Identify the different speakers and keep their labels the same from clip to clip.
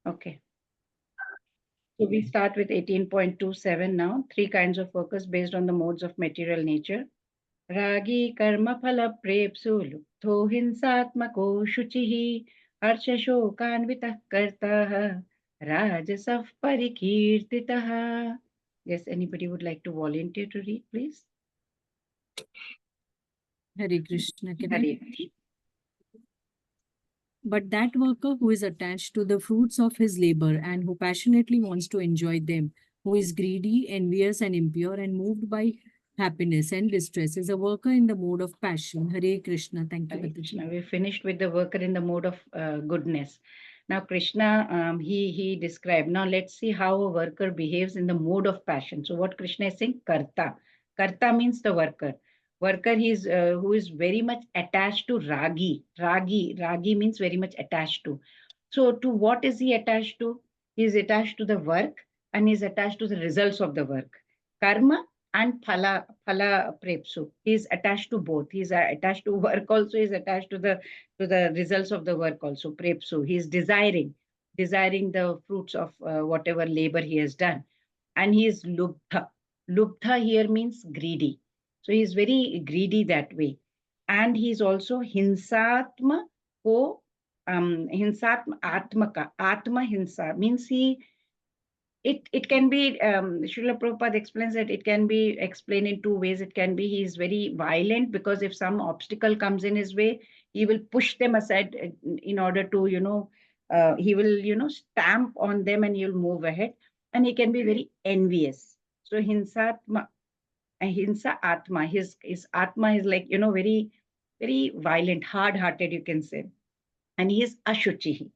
Speaker 1: Okay. So we start with 18.27 now. 3 kinds of workers based on the modes of material nature. Ragi karma phala prepsu luptho hinsatmako shuchihi harshashokanvitah kartaha rajasaf parikirtitaha. Yes, anybody would like to volunteer to read, please?
Speaker 2: Hare Krishna.
Speaker 1: Hare.
Speaker 2: But that worker who is attached to the fruits of his labor and who passionately wants to enjoy them, who is greedy, envious, and impure, and moved by happiness and distress, is a worker in the mode of passion. Hare Krishna. Thank you,
Speaker 1: Hare
Speaker 2: Bhataji.
Speaker 1: Krishna. We finished with the worker in the mode of goodness. Now, Krishna, he described. Now, let's see how a worker behaves in the mode of passion. So, what Krishna is saying, karta. Karta means the worker. Worker, who is very much attached to ragi. Ragi means very much attached to. So, to what is he attached to? He is attached to the work and he is attached to the results of the work. Karma and phala prepsu. He is attached to both. He is attached to work also. He is attached to the results of the work also. Prepsu. He is desiring the fruits of whatever labor he has done, and he is lubdha. Lubdha here means greedy. So he is very greedy that way, and he is also hinsatma ko hinsatma atmaka. Atma hinsa means it can be Srila Prabhupada explains that it can be explained in two ways. It can be he is very violent because if some obstacle comes in his way, he will push them aside in order to he will stamp on them and he'll move ahead. And he can be very envious. So hinsa atma, his atma is like very very violent, hard hearted, you can say. And he is ashuchi.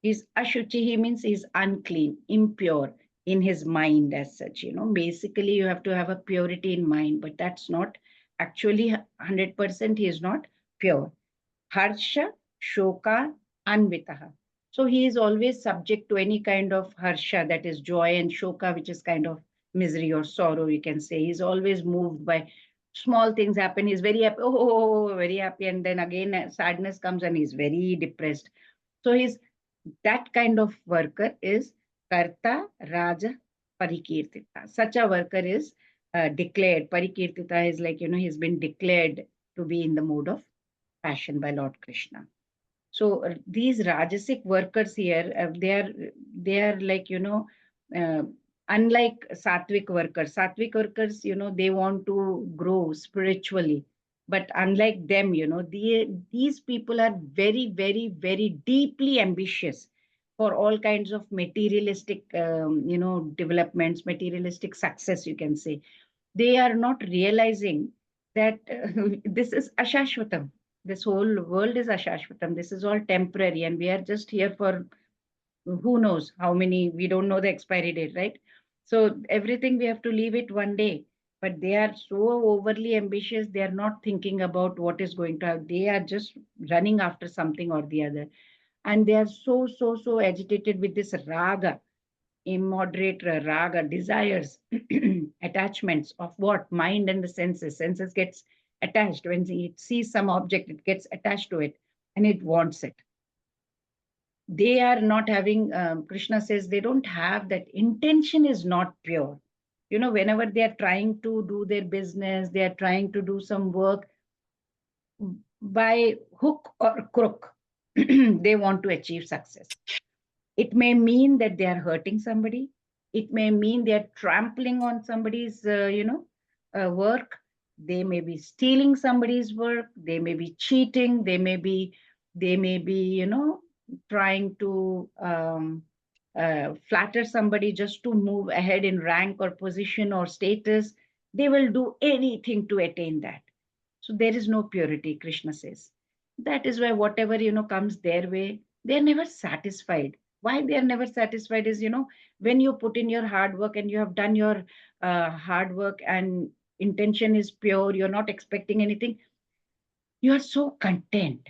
Speaker 1: He's ashuchi means he's unclean, impure in his mind as such. Basically you have to have a purity in mind, but that's not actually 100%. He is not pure. Harsha, shoka, anvitaha. So he is always subject to any kind of harsha, that is joy, and shoka, which is kind of misery or sorrow, you can say. He's always moved by small things happen. He's very happy, very happy, and then again sadness comes and he's very depressed. So he's that kind of worker is Karta Raja Parikirtita. Such a worker is declared. Parikirtita is like, he's been declared to be in the mode of passion by Lord Krishna. So these Rajasic workers here, they are like, uh, unlike Sattvic workers. Sattvic workers, they want to grow spiritually. But unlike them, these people are very, very, very deeply ambitious for all kinds of materialistic, developments, materialistic success, you can say. They are not realizing that this is ashashvatam. This whole world is ashashvatam. This is all temporary, and we are just here for who knows how many. We don't know the expiry date, right? So everything we have to leave it one day. But they are so overly ambitious. They are not thinking about what is going to happen. They are just running after something or the other, and they are so agitated with this raga, immoderate raga, desires, attachments of what? Mind and the senses. Senses gets attached. When it sees some object, it gets attached to it and it wants it. They are not having, Krishna says, they don't have that. Intention is not pure. Whenever they are trying to do their business, they are trying to do some work, by hook or crook, they want to achieve success. It may mean that they are hurting somebody. It may mean they are trampling on somebody's, work. They may be stealing somebody's work. They may be cheating. They may be, trying to flatter somebody just to move ahead in rank or position or status. They will do anything to attain that. So there is no purity, Krishna says. That is why whatever, comes their way, they're never satisfied. Why they are never satisfied is, when you put in your hard work and you have done your hard work and intention is pure, you're not expecting anything, you are so content.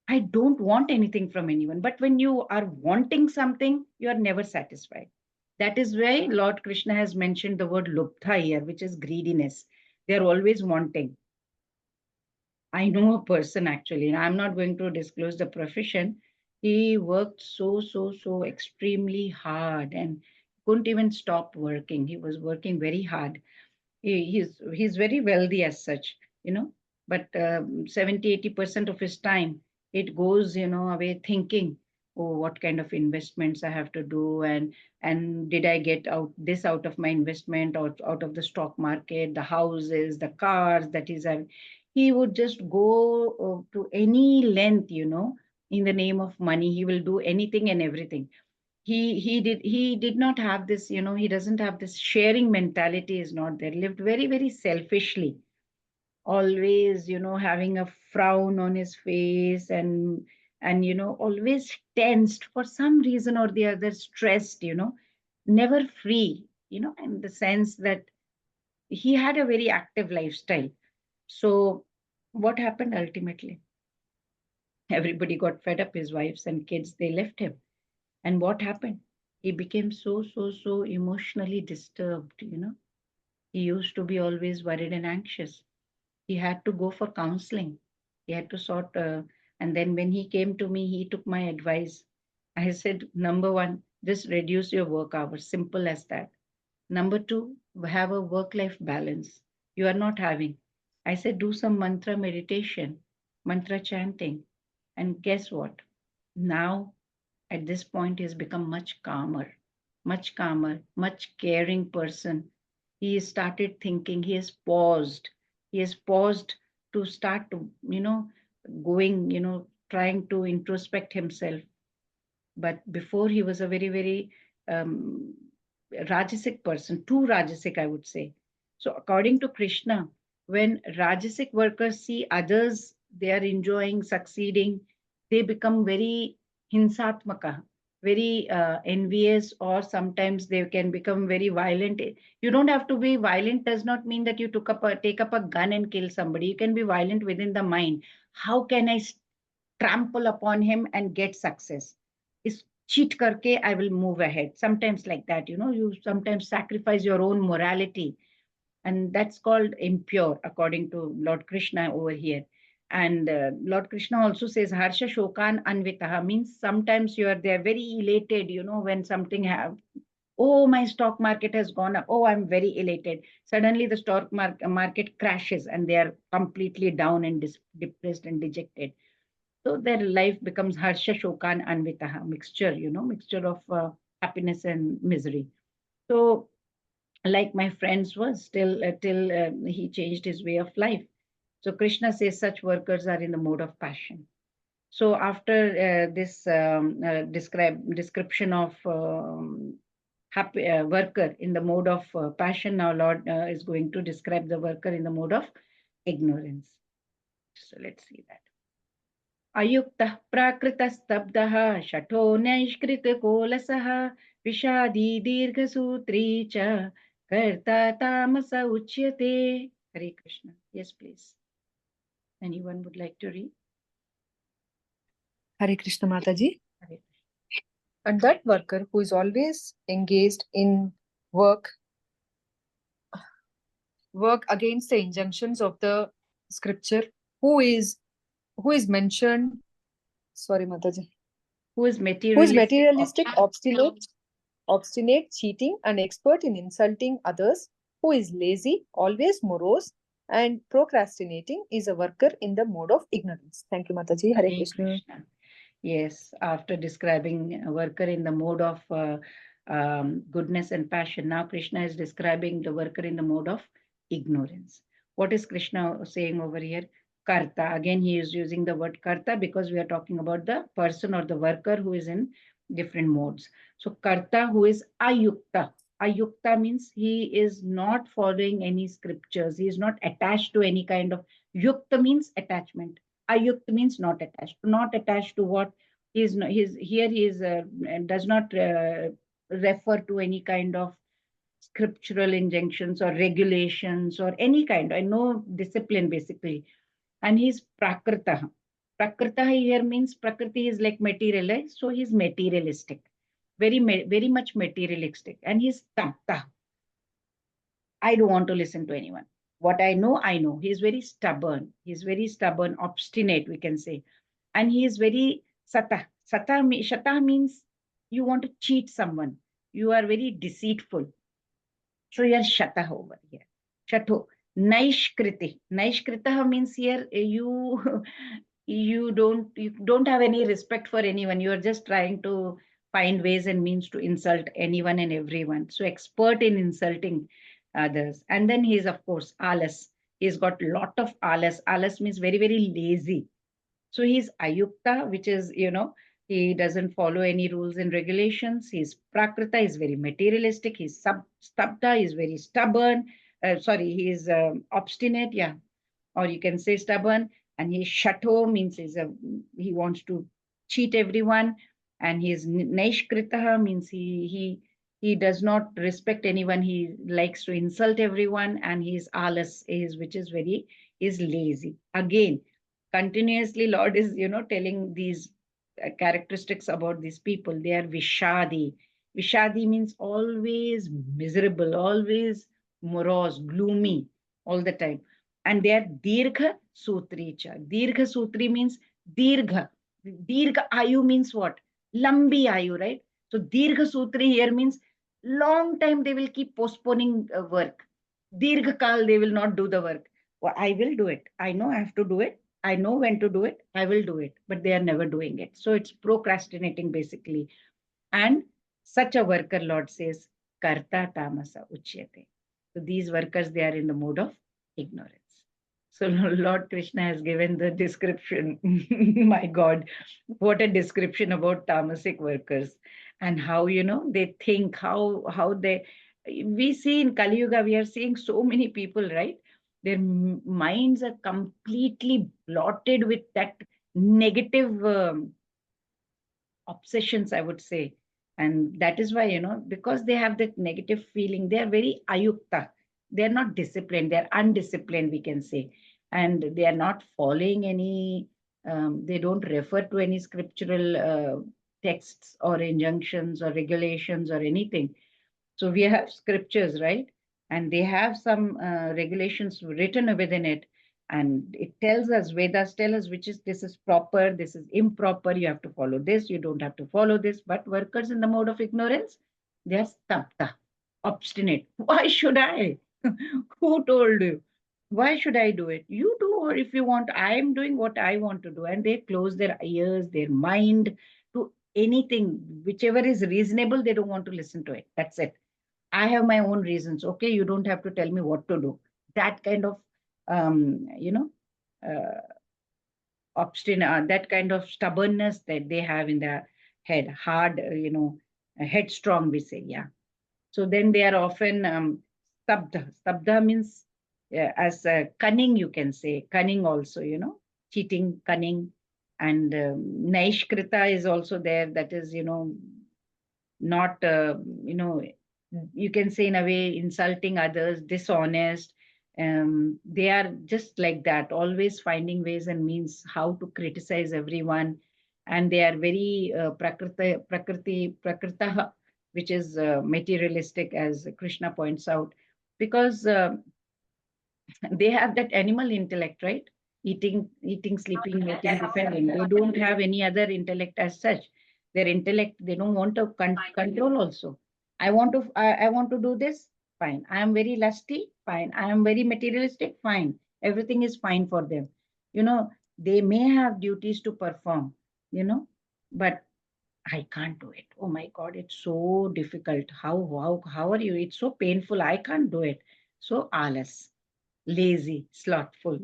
Speaker 1: I don't want anything from anyone. But when you are wanting something, you are never satisfied. That is why Lord Krishna has mentioned the word luptha here, which is greediness. They are always wanting. I know a person actually, and I'm not going to disclose the profession. He worked so extremely hard and couldn't even stop working. He was working very hard. He's very wealthy as such, but 70-80% of his time it goes, away thinking, oh, what kind of investments I have to do, and did I get out of my investment, out of the stock market, the houses, the cars that he's having. He would just go to any length, in the name of money. He will do anything and everything. He did not have this, he doesn't have this sharing mentality, is not there. Lived very, very selfishly, always, having a frown on his face, and always tensed for some reason or the other, stressed, never free, in the sense that he had a very active lifestyle. So what happened ultimately? Everybody got fed up. His wives and kids, they left him. And what happened? He became so emotionally disturbed, He used to be always worried and anxious. He had to go for counseling. He had to and then when he came to me, he took my advice. I said, number one, just reduce your work hours, simple as that. Number two, have a work-life balance. You are not having. I said, do some mantra meditation, mantra chanting. And guess what? Now at this point he has become much calmer, much caring person. He has started thinking. He has paused to start to, going, trying to introspect himself. But before, he was a very, very um, rajasic person, too rajasic, I would say. So according to Krishna, when rajasic workers see others, they are enjoying, succeeding, they become very hinsatmaka, very envious, or sometimes they can become very violent. You don't have to be violent, does not mean that you take up a gun and kill somebody. You can be violent within the mind. How can I trample upon him and get success? Is cheat karke, I will move ahead. Sometimes like that, you sometimes sacrifice your own morality, and that's called impure according to Lord Krishna over here. And Lord Krishna also says harsha shokan anvitaha, means sometimes you are there very elated, when something have, oh, my stock market has gone up, oh, I'm very elated. Suddenly the market crashes and they are completely down and depressed and dejected. So their life becomes harsha shokan anvitaha, mixture, mixture of happiness and misery. So like my friends was till he changed his way of life. So Krishna says such workers are in the mode of passion. So after this description of happy worker in the mode of passion, now Lord is going to describe the worker in the mode of ignorance. So let's see that. अयुक्तः प्राकृतस्तब्धः शठो नैष्कृतकोलसः विषादी दीर्घसूत्री च कर्ता तामस उच्यते. Hare Krishna. Yes, please. Anyone would like to read?
Speaker 3: Hare Krishna Mataji.
Speaker 1: Hare Krishna.
Speaker 3: And that worker who is always engaged in work against the injunctions of the scripture, who is mentioned, sorry Mataji,
Speaker 1: Who is
Speaker 3: who is
Speaker 1: materialistic?
Speaker 3: materialistic, obstinate, cheating, and expert in insulting others, who is lazy, always morose, and procrastinating, is a worker in the mode of ignorance. Thank you, Mataji. Hare Krishna.
Speaker 1: Yes, after describing a worker in the mode of goodness and passion, now Krishna is describing the worker in the mode of ignorance. What is Krishna saying over here? Karta. Again, he is using the word karta because we are talking about the person or the worker who is in different modes. So karta, who is ayukta. Ayukta means he is not following any scriptures. He is not attached to any kind of, yukta means attachment. Ayukta means not attached. Not attached to what? He is here he is does not refer to any kind of scriptural injunctions or regulations or any kind. I know discipline basically. And he's prakrita. Prakrita here means prakriti is like material, so he's materialistic, very much materialistic, and he's tapta. I don't want to listen to anyone. What I know, I know. He's very stubborn. He's very stubborn, obstinate, we can say. And he is very Shata means you want to cheat someone. You are very deceitful. So you're Shata over here. Shato. Naishkriti. Naishkrita means here you you don't have any respect for anyone. You are just trying to find ways and means to insult anyone and everyone. So expert in insulting others. And then he is, of course, alas. He's got lot of alas. Alas means very, very lazy. So he's ayukta, which is, he doesn't follow any rules and regulations. He's prakrita, he's very materialistic. He's stabda, he's very stubborn. Sorry, he's obstinate, yeah, or you can say stubborn. And he's shato means he wants to cheat everyone. And he's naishkrita means he does not respect anyone. He likes to insult everyone. And he's alas is which is very is lazy. Again, continuously Lord is telling these characteristics about these people. They are vishadi. Vishadi means always miserable, always morose, gloomy all the time. And they are dirgha sutri cha. Dirgha sutri means dirgha. Dirgha ayu means what? Lambi ayu, right? So dirgha sutri here means long time they will keep postponing work. Dirgha kal they will not do the work. Well, I will do it. I know I have to do it. I know when to do it. I will do it. But they are never doing it. So it's procrastinating basically. And such a worker, Lord says, karta tamasa uchyate. So these workers, they are in the mode of ignorance. So Lord Krishna has given the description. My God, what a description about tamasic workers and how they think, how they. We see in Kali Yuga, we are seeing so many people, right? Their minds are completely blotted with that negative obsessions, I would say. And that is why, because they have that negative feeling, they are very ayukta. They are not disciplined, they are undisciplined, we can say. And they are not following any, they don't refer to any scriptural texts or injunctions or regulations or anything. So we have scriptures, right? And they have some regulations written within it. And it tells us, Vedas tell us which is this is proper, this is improper, you have to follow this, you don't have to follow this. But workers in the mode of ignorance, they are stabda, obstinate. Why should I? Who told you? Why should I do it? You do, or if you want, I am doing what I want to do. And they close their ears, their mind to anything, whichever is reasonable, they don't want to listen to it. That's it. I have my own reasons. Okay, you don't have to tell me what to do. That kind of, um, you know, uh, obstinate, that kind of stubbornness that they have in their head, hard, headstrong, we say, yeah. So then they are often stabda. Stabda means as cunning, you can say, cunning also, cheating, cunning. And naishkrita is also there. That is, not, you can say in a way insulting others, dishonest. They are just like that, always finding ways and means how to criticize everyone. And they are very prakritaha, which is materialistic, as Krishna points out, because they have that animal intellect, right? Eating, sleeping, mating, defending. They don't have any other intellect as such. Their intellect, they don't want to control also. I want to do this, fine. I am very lusty, fine. I am very materialistic, fine. Everything is fine for them. They may have duties to perform, but I can't do it. Oh my God, it's so difficult. How are you? It's so painful. I can't do it. So alas, lazy, slothful,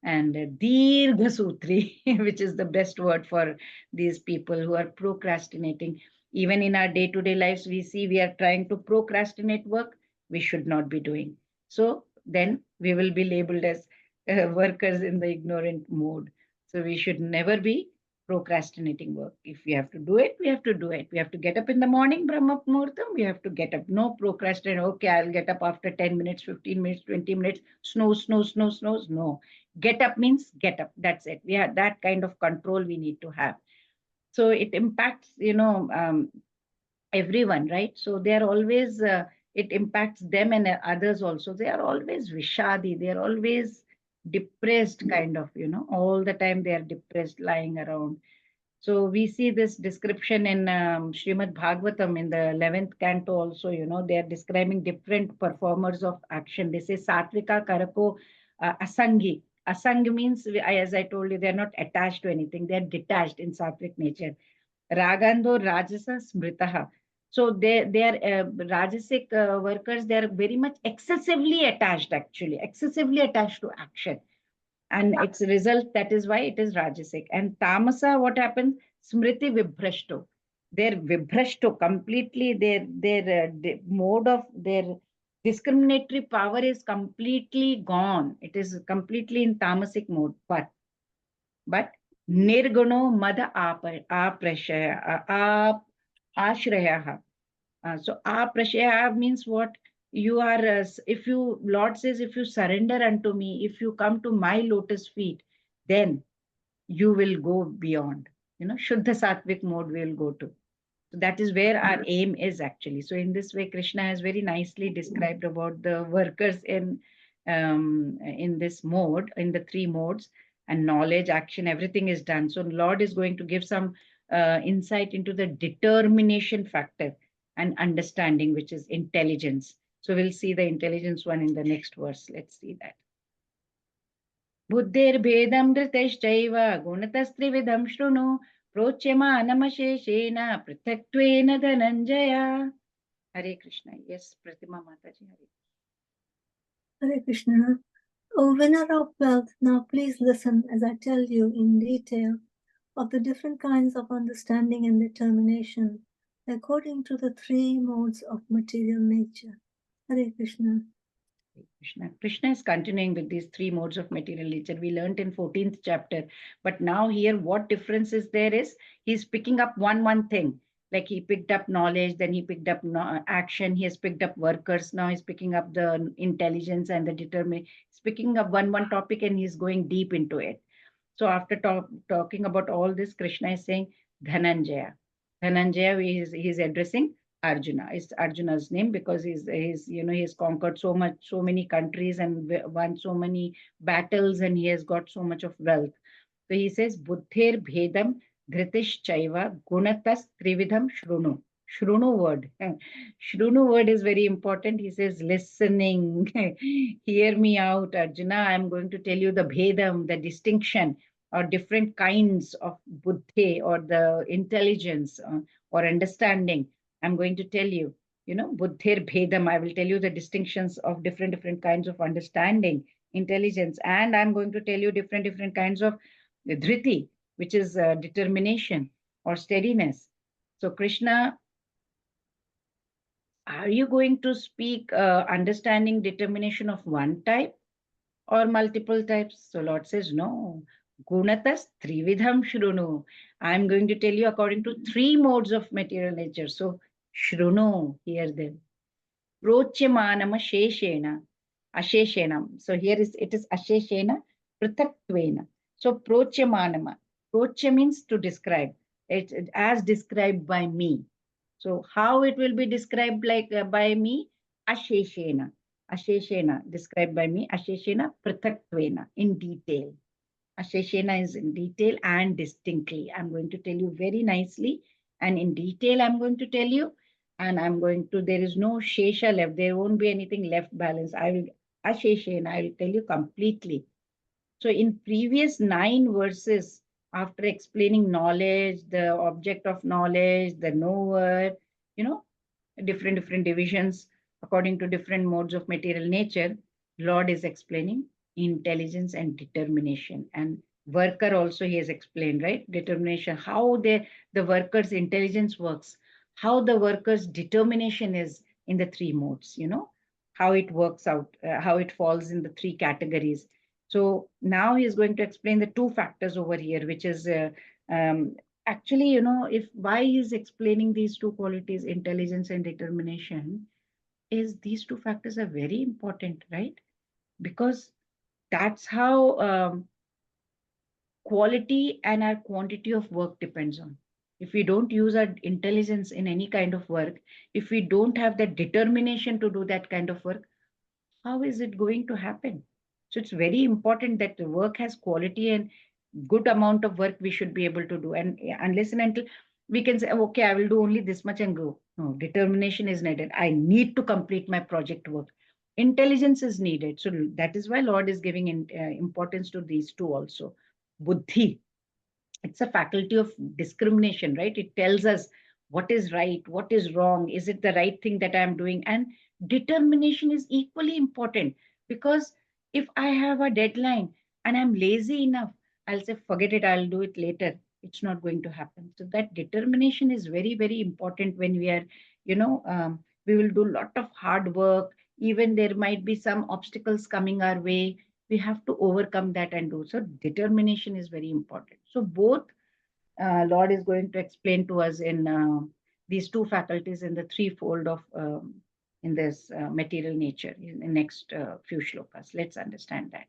Speaker 1: and dirgha sutri, which is the best word for these people who are procrastinating. Even in our day-to-day lives, we see we are trying to procrastinate work we should not be doing. So then we will be labeled as workers in the ignorant mode. So we should never be procrastinating work. If we have to do it, we have to do it. We have to get up in the morning, Brahma Muhurtam, we have to get up. No procrastinate. Okay, I'll get up after 10 minutes, 15 minutes, 20 minutes. Snooze. No. Get up means get up. That's it. We have that kind of control we need to have. So it impacts, everyone, right? So they are always, it impacts them and others also. They are always vishadi. They are always depressed, kind of, all the time they are depressed, lying around. So we see this description in Srimad Bhagavatam in the 11th canto also, they are describing different performers of action. They say Satvika, Karako, Asangi. Asang means, as I told you, they are not attached to anything. They are detached in Satvik nature. Ragando, Rajasa, Smritaha. So they are Rajasic workers, they are very much excessively attached, actually, excessively attached to action, and its result, that is why it is Rajasic. And Tamasa, what happens? Smriti Vibhrashto. Their Vibhrashto, completely, their mode of their discriminatory power is completely gone. It is completely in tamasic mode. But Nirguno Mada Ashraya. So aprashaya means what? You are, if you, Lord says, if you surrender unto me, if you come to my lotus feet, then you will go beyond. Shuddha Sattvic mode we will go to. So that is where our aim is actually. So in this way, Krishna has very nicely described about the workers in this mode, in the three modes, and knowledge, action, everything is done. So Lord is going to give some insight into the determination factor and understanding, which is intelligence. So we'll see the intelligence one in the next verse. Let's see that. बुद्धिर्भेदं धृतश्चैव गुणतस्त्रिविधं शृणु प्रोच्यमानमशेषेण पृथक्त्वेन Dhananjay. Hare Krishna. Yes, Pratima Mataji.
Speaker 4: Hare Krishna. O winner of wealth, now please listen as I tell you in detail of the different kinds of understanding and determination according to the three modes of material nature. Hare Krishna.
Speaker 1: Krishna is continuing with these three modes of material nature. We learned in 14th chapter, but now here what difference is there is he's picking up one thing. Like he picked up knowledge, then he picked up action, he has picked up workers, now he's picking up the intelligence and the determination. He's picking up one topic and he's going deep into it. So after talking about all this, Krishna is saying Dhananjaya. Dhananjaya, he's addressing Arjuna. It's Arjuna's name because he's conquered so many countries and won so many battles, and he has got so much of wealth. So he says, Buddhir Bhedam Dhritish Chaiva Gunatas Trividham Shrunu. Shrunu word. Shrunu word is very important. He says, listening. Hear me out, Arjuna. I'm going to tell you the Bhedam, the distinction, or different kinds of buddhi, or the intelligence or understanding. I'm going to tell you, buddhir bhedam. I will tell you the distinctions of different kinds of understanding, intelligence, and I'm going to tell you different kinds of dhriti, which is determination or steadiness. So Krishna, are you going to speak understanding, determination of one type or multiple types? So Lord says, no. Gunatas trividham shrunu. I'm going to tell you according to three modes of material nature. So shrunu, hear them. Prochyamanama sheshena. Asheshena. So here it is asheshena prithaktvena. So prochyamanama. Prochya means to describe. It's as described by me. So how it will be described like by me? Asheshena. Asheshena, described by me. Asheshena prithaktvena, in detail. Asheshena is in detail and distinctly. I'm going to tell you very nicely and in detail I'm going to tell you, and there is no shesha left. There won't be anything left balance. Asheshena, I will tell you completely. So in previous 9 verses, after explaining knowledge, the object of knowledge, the knower, different divisions according to different modes of material nature, Lord is explaining intelligence and determination. And worker also he has explained, right? Determination, how the worker's intelligence works, how the worker's determination is in the 3 modes, how it works out, how it falls in the 3 categories. So now he is going to explain the 2 factors over here, which is actually, if why he's explaining these 2 qualities, intelligence and determination, is these 2 factors are very important, right? Because that's how quality and our quantity of work depends on. If we don't use our intelligence in any kind of work, if we don't have the determination to do that kind of work, how is it going to happen? So it's very important that the work has quality and good amount of work we should be able to do. And unless and until we can say, okay, I will do only this much and go. No, determination is needed. I need to complete my project work. Intelligence is needed. So that is why Lord is giving importance to these two also. Buddhi, it's a faculty of discrimination, right? It tells us what is right, what is wrong, is it the right thing that I am doing? And determination is equally important, because if I have a deadline and I'm lazy enough, I'll say, forget it, I'll do it later. It's not going to happen. So that determination is very, very important when we are, we will do a lot of hard work. Even there might be some obstacles coming our way, we have to overcome that and do. So determination is very important. So both Lord is going to explain to us in these two faculties in the threefold of in this material nature in the next few shlokas. Let's understand that.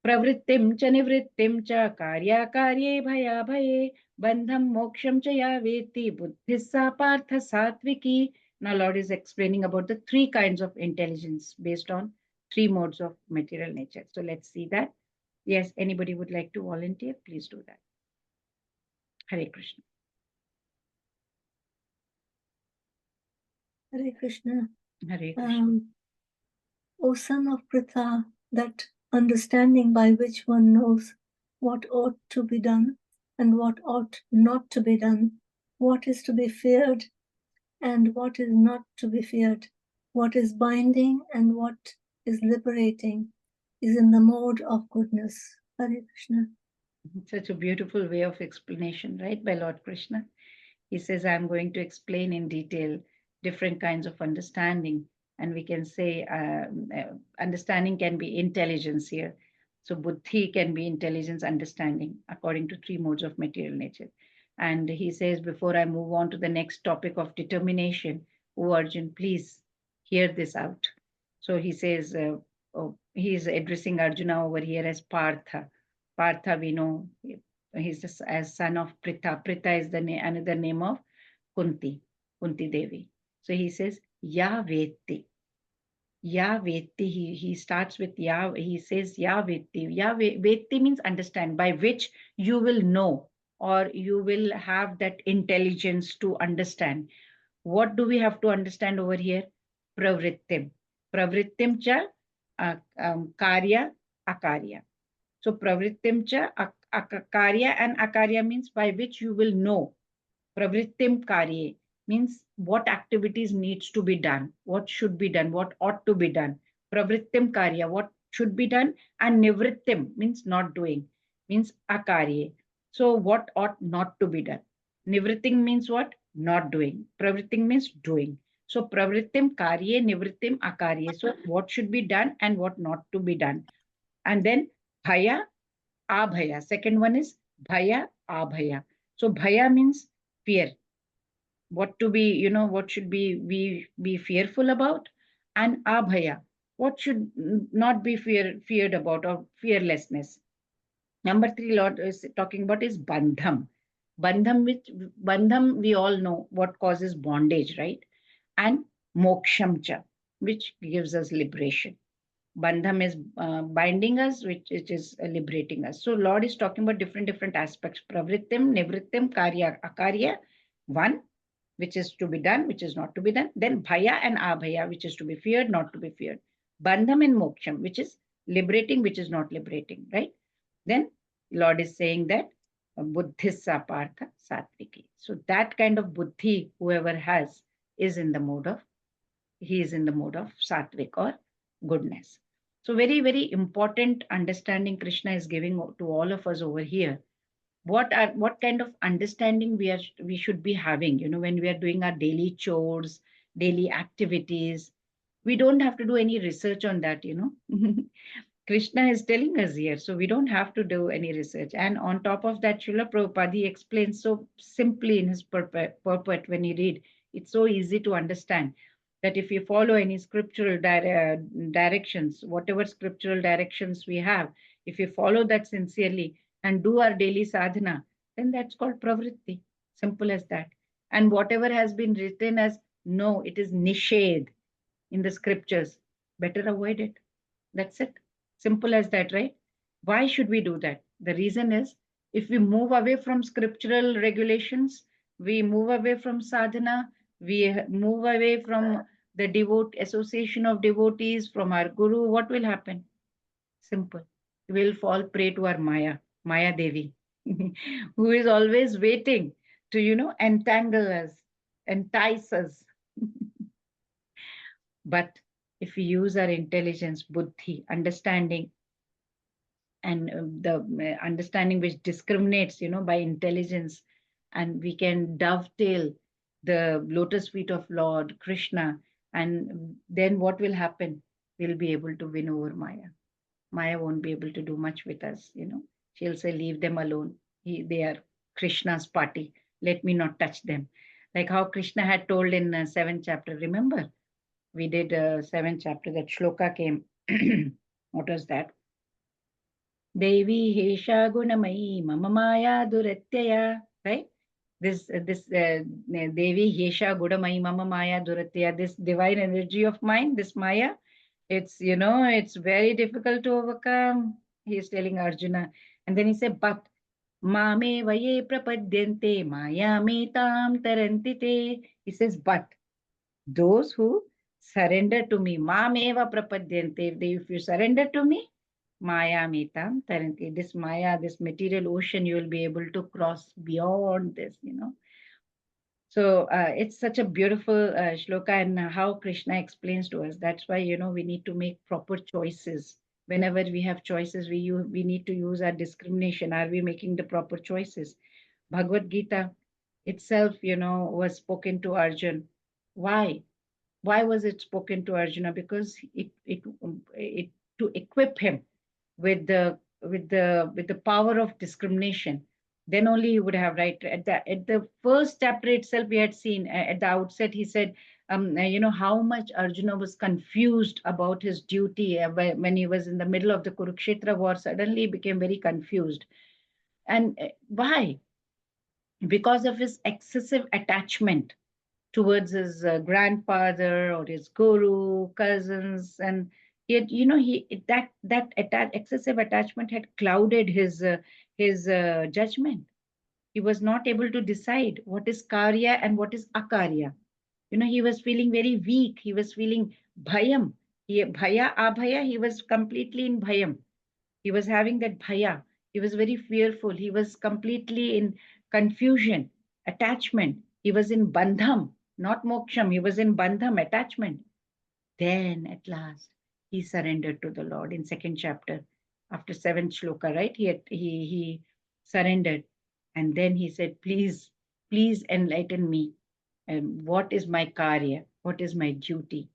Speaker 1: Pravrittim cha nivrittim cha karya karye bhaya bhaye bandham moksham cha ya veti buddhissa partha satviki. Now Lord is explaining about the three kinds of intelligence based on three modes of material nature. So let's see that. Yes, anybody would like to volunteer? Please do that. Hare Krishna.
Speaker 4: Hare Krishna.
Speaker 1: Hare Krishna.
Speaker 4: O son of Pritha, that understanding by which one knows what ought to be done and what ought not to be done, what is to be feared and what is not to be feared, what is binding and what is liberating, is in the mode of goodness. Hare Krishna.
Speaker 1: Such a beautiful way of explanation, right, by Lord Krishna. He says, I'm going to explain in detail different kinds of understanding. And we can say understanding can be intelligence here. So buddhi can be intelligence, understanding, according to three modes of material nature. And he says, before I move on to the next topic of determination, O Arjun, please hear this out. So he says, he is addressing Arjuna over here as Partha. Partha, we know, he's as son of Pritha. Pritha is the another name of Kunti Devi. So he says, Ya Veti. Ya Veti. He starts with Ya. He says, Ya Veti. Ya Veti means understand, by which you will know or you will have that intelligence to understand. What do we have to understand over here? Pravrittim. Pravrittim cha karya akarya. So pravrittim cha karya, and akarya means by which you will know. Pravrittim karye means what activities needs to be done, what should be done, what ought to be done. Pravrittim karya, what should be done, and nivrittim means not doing, means akarye. So what ought not to be done. Nivrittim means what? Not doing. Pravrittim means doing. So pravrittim karye, nivrittim akarye. So what should be done and what not to be done. And then bhaya, abhaya. Second one is bhaya, abhaya. So bhaya means fear. What to be, what should we be fearful about? And abhaya, what should not be feared about, or fearlessness. Number three, Lord is talking about is bandham. Bandham, we all know what causes bondage, right? And mokshamcha, which gives us liberation. Bandham is binding us, which is liberating us. So Lord is talking about different aspects. Pravrittim, nivrittim, karya, akarya. One, which is to be done, which is not to be done. Then bhaya and abhaya, which is to be feared, not to be feared. Bandham and moksham, which is liberating, which is not liberating, right? Then Lord is saying that buddhissa partha satviki. So that kind of buddhi, whoever has, is in the mode of, he is in the mode of satvik or goodness. So very, very important understanding Krishna is giving to all of us over here. What kind of understanding we should be having, when we are doing our daily chores, daily activities. We don't have to do any research on that. Krishna is telling us here, so we don't have to do any research. And on top of that, Srila Prabhupada, he explains so simply in his purport when you read. It's so easy to understand that if you follow any scriptural directions, whatever scriptural directions we have, if you follow that sincerely and do our daily sadhana, then that's called pravritti. Simple as that. And whatever has been written as, no, it is nishedh in the scriptures, better avoid it. That's it. Simple as that, right? Why should we do that? The reason is, if we move away from scriptural regulations, we move away from sadhana, we move away from the association of devotees, from our guru, what will happen? Simple. We will fall prey to our Maya Devi, who is always waiting to, entangle us, entice us. But if we use our intelligence, buddhi, understanding, and the understanding which discriminates, by intelligence, and we can dovetail the lotus feet of Lord Krishna, and then what will happen? We'll be able to win over Maya. Maya won't be able to do much with us, She'll say, leave them alone. They are Krishna's party. Let me not touch them. Like how Krishna had told in 7th chapter. Remember, we did 7th chapter, that shloka came. What was that? Devi Hesha Gunamayi Mama Maya Duratyaya, right? This Devi Hesha Gunamayi Mama Maya Duratyaya, this divine energy of mine, this Maya, it's, it's very difficult to overcome. He is telling Arjuna. And then he said, but Mame Vaye Prapadyante Maya Metam Tarantite. He says, but those who surrender to me, Mameva Prapadyante, if you surrender to me, Maya Metam Taranti, this Maya, this material ocean, you will be able to cross beyond this, So it's such a beautiful shloka, and how Krishna explains to us. That's why, we need to make proper choices. Whenever we have choices, we need to use our discrimination. Are we making the proper choices? Bhagavad Gita itself, was spoken to Arjun. Why? Why was it spoken to Arjuna? Because it to equip him with the power of discrimination. Then only he would have right. At the first chapter itself, we had seen at the outset, he said, how much Arjuna was confused about his duty when he was in the middle of the Kurukshetra war. Suddenly he became very confused. And why? Because of his excessive attachment towards his grandfather or his guru, cousins, and yet, that excessive attachment had clouded his judgment. He was not able to decide what is karya and what is akarya. He was feeling very weak. He was feeling bhayam. Bhaya, abhaya, he was completely in bhayam. He was having that bhaya. He was very fearful. He was completely in confusion, attachment. He was in bandham, not moksham. He was in bandham, attachment. Then at last, he surrendered to the Lord in 2nd chapter. After 7th shloka, right? He surrendered. And then he said, please enlighten me. And what is my karya? What is my duty?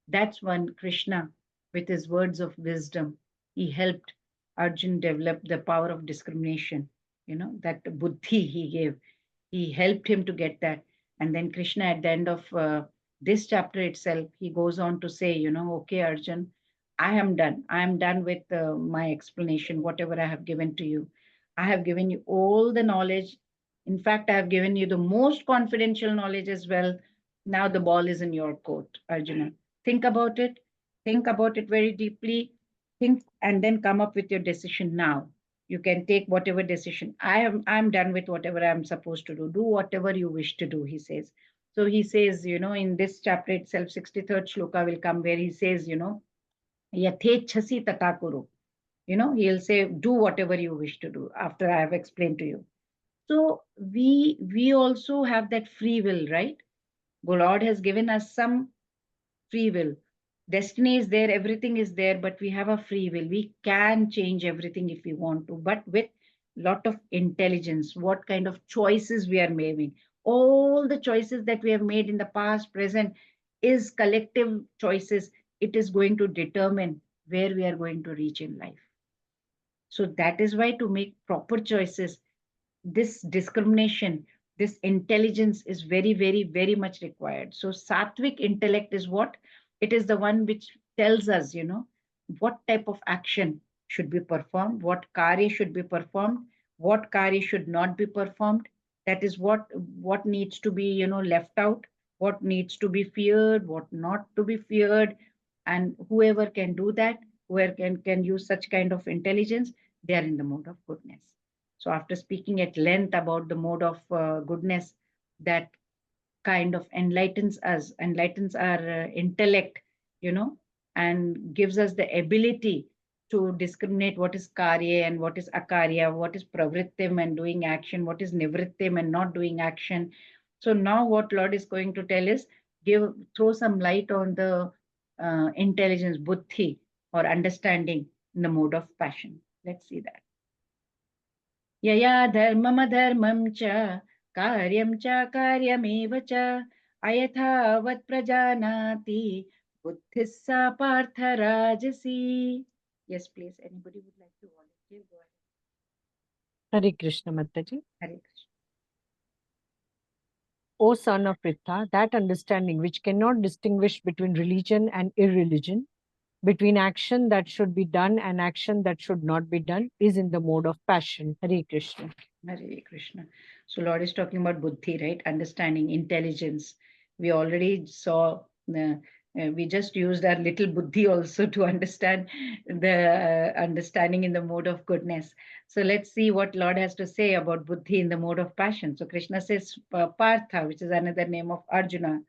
Speaker 1: That's when Krishna, with his words of wisdom, he helped Arjun develop the power of discrimination, that buddhi he gave. He helped him to get that. And then Krishna, at the end of this chapter itself, he goes on to say, okay, Arjun, I am done. I am done with my explanation, whatever I have given to you. I have given you all the knowledge. In fact, I have given you the most confidential knowledge as well. Now the ball is in your court, Arjuna. Think about it. Think about it very deeply. Think and then come up with your decision now. You can take whatever decision. I'm done with whatever I'm supposed to do. Do whatever you wish to do, he says. So he says, in this chapter itself, 63rd shloka will come where he says, Yathechhasi tata kuru. He'll say, do whatever you wish to do after I have explained to you. So we also have that free will, right? The Lord has given us some free will. Destiny is there, everything is there, but we have a free will. We can change everything if we want to, but with lot of intelligence. What kind of choices we are making? All the choices that we have made in the past, present, is collective choices. It is going to determine where we are going to reach in life. So that is why, to make proper choices, this discrimination, this intelligence is very, very, very much required. So sattvic intellect is what? It is the one which tells us, what type of action should be performed, what karya should be performed, what karya should not be performed. That is what needs to be, left out, what needs to be feared, what not to be feared. And whoever can do that, whoever can use such kind of intelligence, they are in the mode of goodness. So after speaking at length about the mode of goodness that kind of enlightens us, enlightens our intellect, and gives us the ability to discriminate what is karya and what is akarya, what is pravrittim and doing action, what is nivrittim and not doing action. So now what Lord is going to tell is throw some light on the intelligence, buddhi, or understanding in the mode of passion. Let's see that. Yaya dharmam adharmam cha karyam cha karyameva cha ayathavat prajanati buddhissa partha rajasi. Yes, please. Anybody would like to volunteer? Go ahead.
Speaker 5: Hare Krishna, Mataji.
Speaker 1: Hare Krishna.
Speaker 5: O son of Pritha, that understanding which cannot distinguish between religion and irreligion, between action that should be done and action that should not be done, is in the mode of passion. Hare Krishna.
Speaker 1: Hare Krishna. So Lord is talking about buddhi, right? Understanding, intelligence. We already saw, we just used our little buddhi also to understand the understanding in the mode of goodness. So let's see what Lord has to say about buddhi in the mode of passion. So Krishna says Partha, which is another name of Arjuna,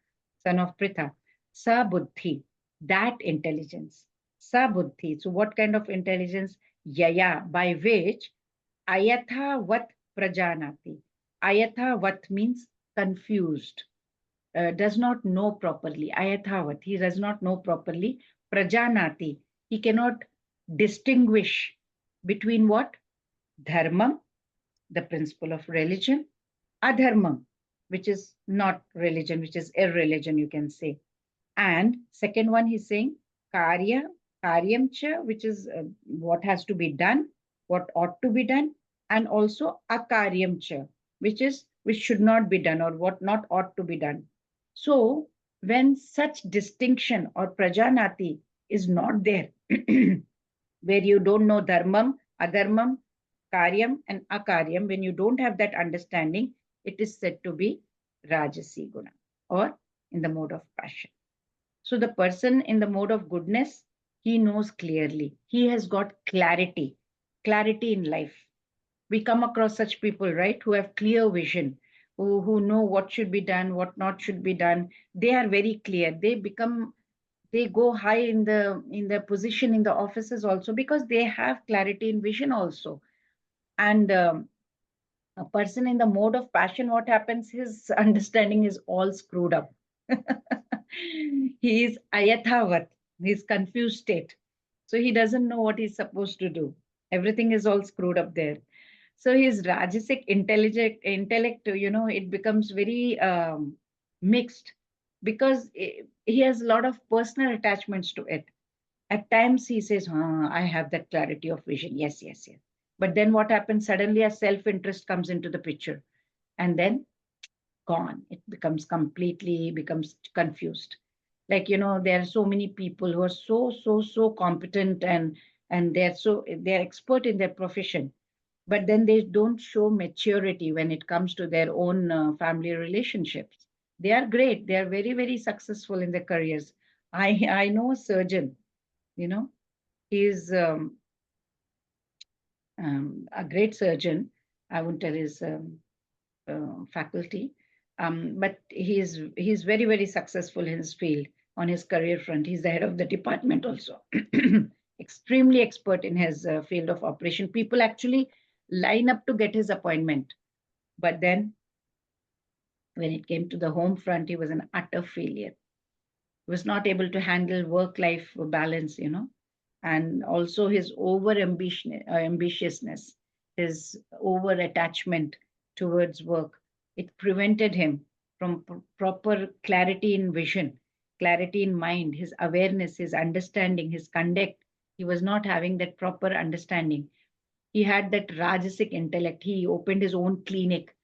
Speaker 1: son of Pritha. Sa buddhi, that intelligence. Sa buddhi. So what kind of intelligence? Yaya, by which Ayathavat prajanati. Ayathavat means confused, does not know properly. Ayathavat, he does not know properly. Prajanati, he cannot distinguish between what? Dharmam, the principle of religion, adharmam, which is not religion, which is irreligion, you can say. And second one, he's saying karyam cha, which is what has to be done, what ought to be done, and also akaryam cha, which should not be done or what not ought to be done. So when such distinction or prajanati is not there, where you don't know dharmam, adharmam, karyam, and akaryam, when you don't have that understanding, it is said to be rajasi guna, or in the mode of passion. So the person in the mode of goodness, he knows clearly. He has got clarity in life. We come across such people, right, who have clear vision, who know what should be done, what not should be done. They are very clear. They go high in the position in the offices also because they have clarity in vision also. And a person in the mode of passion, what happens? His understanding is all screwed up. He is ayathavat, he's confused state. So he doesn't know what he's supposed to do. Everything is all screwed up there. So his rajasic intellect, it becomes very mixed because he has a lot of personal attachments to it. At times he says, I have that clarity of vision. Yes, yes, yes. But then what happens? Suddenly a self-interest comes into the picture and then gone. It becomes confused. Like, there are so many people who are so competent and they're expert in their profession, but then they don't show maturity when it comes to their own family relationships. They are great. They are very, very successful in their careers. I know a surgeon, he's a great surgeon. I won't tell his faculty, but he's very, very successful in his field on his career front. He's the head of the department also. Extremely expert in his field of operation. People actually line up to get his appointment. But then when it came to the home front, he was an utter failure. He was not able to handle work-life balance, and also his ambitiousness, his over attachment towards work. It prevented him from proper clarity in vision, clarity in mind, his awareness, his understanding, his conduct. He was not having that proper understanding. He had that rajasic intellect. He opened his own clinic.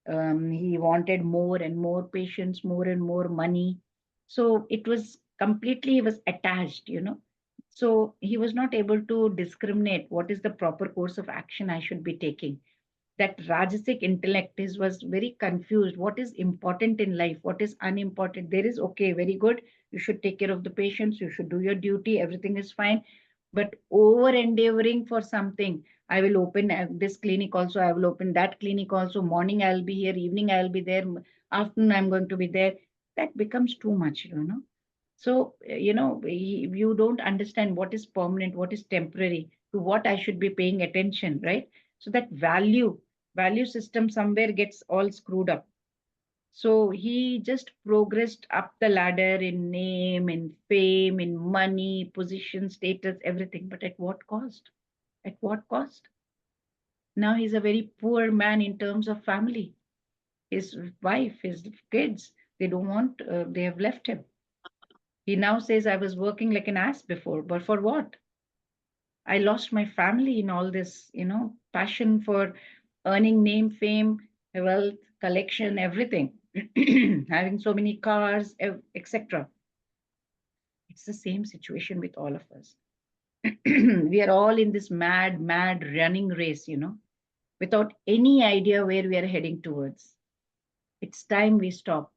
Speaker 1: He wanted more and more patients, more and more money. So it was completely, he was attached, So he was not able to discriminate what is the proper course of action I should be taking. That Rajasic intellect was very confused. What is important in life? What is unimportant? There is, okay, very good. You should take care of the patients. You should do your duty. Everything is fine. But over endeavoring for something, I will open this clinic also, I will open that clinic also, morning I'll be here, evening I'll be there, afternoon I'm going to be there. That becomes too much, So, you don't understand what is permanent, what is temporary, to what I should be paying attention, right? So that value system somewhere gets all screwed up. So he just progressed up the ladder in name, in fame, in money, position, status, everything. But at what cost? At what cost? Now he's a very poor man in terms of family. His wife, his kids, they have left him. He now says, I was working like an ass before, but for what? I lost my family in all this, passion for earning name, fame, wealth, collection, everything, having so many cars, etc. It's the same situation with all of us. We are all in this mad running race, without any idea where we are heading towards. It's time we stop.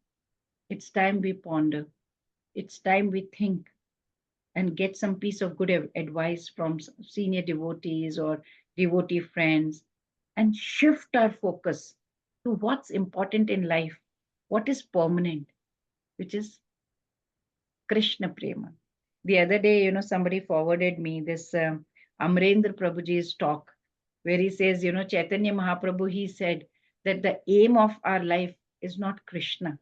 Speaker 1: It's time we ponder. It's time we think and get some piece of good advice from senior devotees or devotee friends and shift our focus to what's important in life, what is permanent, which is Krishna Prema. The other day, somebody forwarded me this Amrendra Prabhuji's talk where he says, Chaitanya Mahaprabhu, he said that the aim of our life is not Krishna,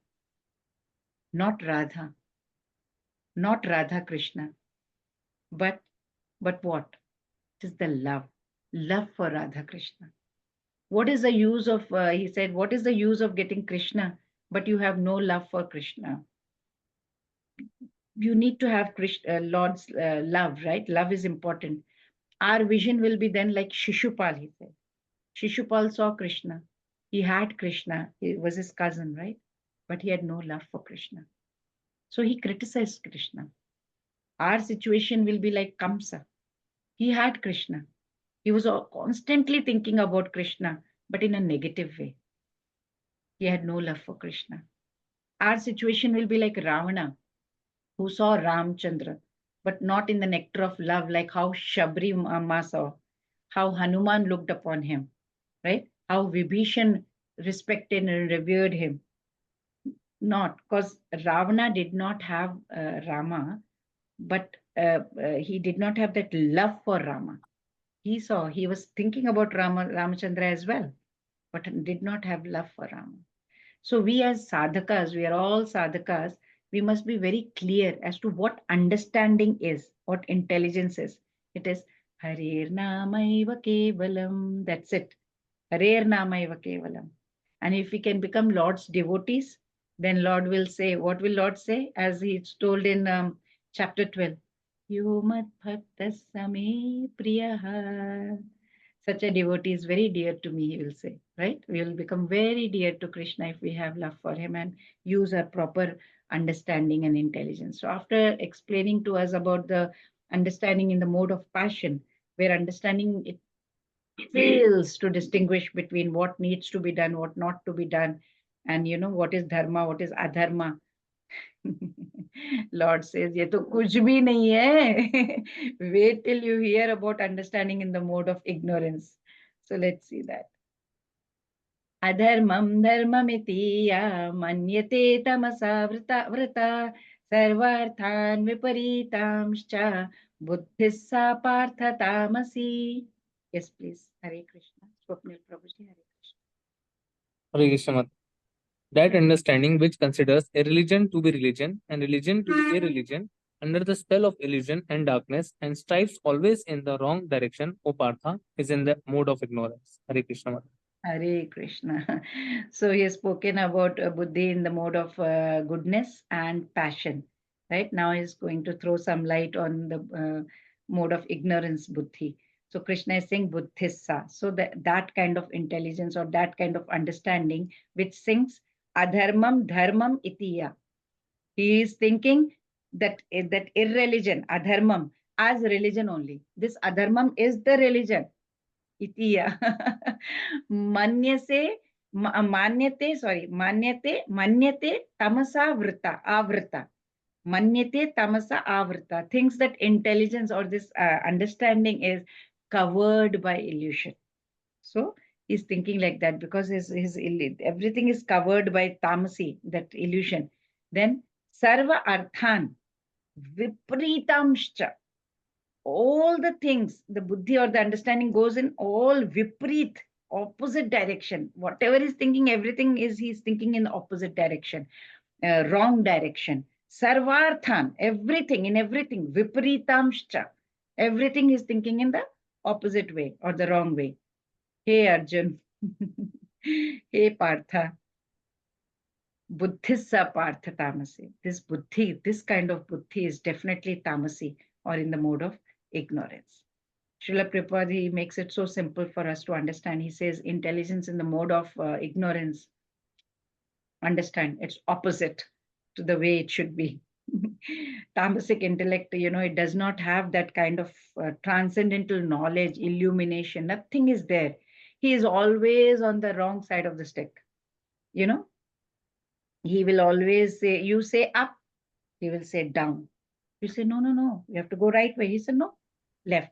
Speaker 1: not Radha, not Radha Krishna, but what? It is the love for Radha Krishna. What is the use of, he said, what is the use of getting Krishna, but you have no love for Krishna? You need to have Lord's love, right? Love is important. Our vision will be then like Shishupal, he said. Shishupal saw Krishna. He had Krishna. He was his cousin, right? But he had no love for Krishna. So he criticized Krishna. Our situation will be like Kamsa. He had Krishna. He was constantly thinking about Krishna, but in a negative way. He had no love for Krishna. Our situation will be like Ravana, who saw Ramchandra, but not in the nectar of love, like how Shabri Amma saw, how Hanuman looked upon him, right? How Vibhishan respected and revered him. Not because Ravana did not have Rama, but he did not have that love for Rama. He was thinking about Ramachandra as well, but did not have love for Rama. So we as sadhakas, we are all sadhakas, we must be very clear as to what understanding is, what intelligence is. It is Harer Namaiva Kevalam. That's it. Harer Namaiva Kevalam. And if we can become Lord's devotees, then Lord will say, what will Lord say? As he's told in chapter 12, Yumat Bhaktas Same Priyaha. Such a devotee is very dear to me, he will say, right? We will become very dear to Krishna if we have love for him and use our proper understanding and intelligence. So after explaining to us about the understanding in the mode of passion, where understanding it fails to distinguish between what needs to be done, what not to be done, and what is dharma, what is adharma. Lord says, ये तो कुछ भी नहीं है. Wait till you hear about understanding in the mode of ignorance. So let's see that. Adharmam dharmamiti ya manyate tamasa vrta sarvarthan viparitamscha buddhissa partha tamasi. Yes, please. Hare Krishna. Swapnil Prabhuji, Hare Krishna.
Speaker 6: Hare Krishna. That understanding which considers a religion to be religion and religion to be a religion under the spell of illusion and darkness and strives always in the wrong direction, O Partha, is in the mode of ignorance. Hare Krishna.
Speaker 1: Hare Krishna. So he has spoken about Buddhi in the mode of goodness and passion. Right now he's going to throw some light on the mode of ignorance, Buddhi. So Krishna is saying Buddhissa. So that kind of intelligence or that kind of understanding which sings Adharmam Dharmam Itiya. He is thinking that irreligion, Adharmam, as religion only. This Adharmam is the religion. Itiya. Manyate tamasa vrta, avrta. Manyate tamasa avrta thinks that intelligence or this understanding is covered by illusion. So he's thinking like that because everything is covered by tamasi, that illusion. Then sarva arthan vipritamshcha, all the things, the buddhi or the understanding goes in all viprit, opposite direction. Whatever he's thinking, everything is he's thinking in the opposite direction, wrong direction. Sarvarthan, everything, in everything, vipritamshcha, everything is thinking in the opposite way or the wrong way. Hey Arjun, hey Partha, buddhissa partha tamasi. This buddhi, this kind of buddhi is definitely tamasi or in the mode of ignorance. Srila Prabhupada, he makes it so simple for us to understand. He says intelligence in the mode of ignorance, understand, it's opposite to the way it should be. Tamasic intellect, it does not have that kind of transcendental knowledge, illumination, nothing is there. He is always on the wrong side of the stick. He will always say, you say up, he will say down. You say, no, no, no, you have to go right way. He said, no, left.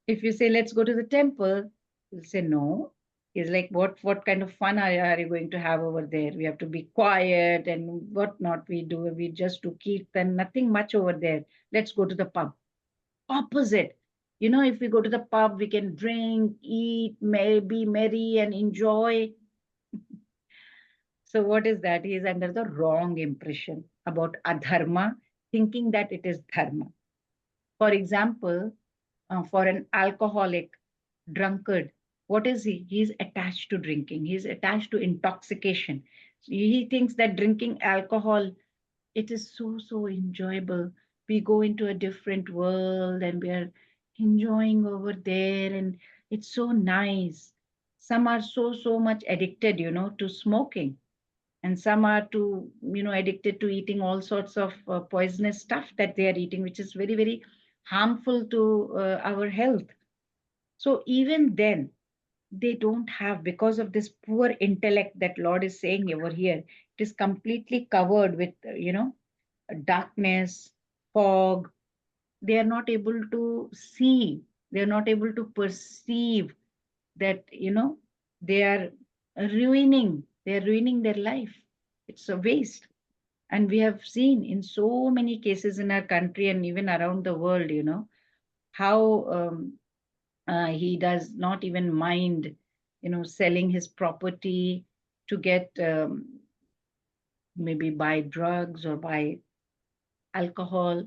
Speaker 1: If you say, let's go to the temple, he'll say, no. He's like, what kind of fun are you going to have over there? We have to be quiet and whatnot we do. We just do kirtan, nothing much over there. Let's go to the pub. Opposite. If we go to the pub, we can drink, eat, be merry and enjoy. So what is that? He is under the wrong impression about adharma, thinking that it is dharma. For example, for an alcoholic, drunkard, what is he? He's attached to drinking. He's attached to intoxication. He thinks that drinking alcohol, it is so enjoyable. We go into a different world and we are enjoying over there and it's so nice. Some are so much addicted, to smoking, and some are addicted to eating all sorts of poisonous stuff that they are eating, which is very harmful to our health. So even then they don't have, because of this poor intellect that Lord is saying over here, it is completely covered with darkness, fog. They are not able to see, they are not able to perceive that they are ruining their life. It's a waste. And we have seen in so many cases in our country and even around the world, how he does not even mind, selling his property to get maybe buy drugs or buy alcohol.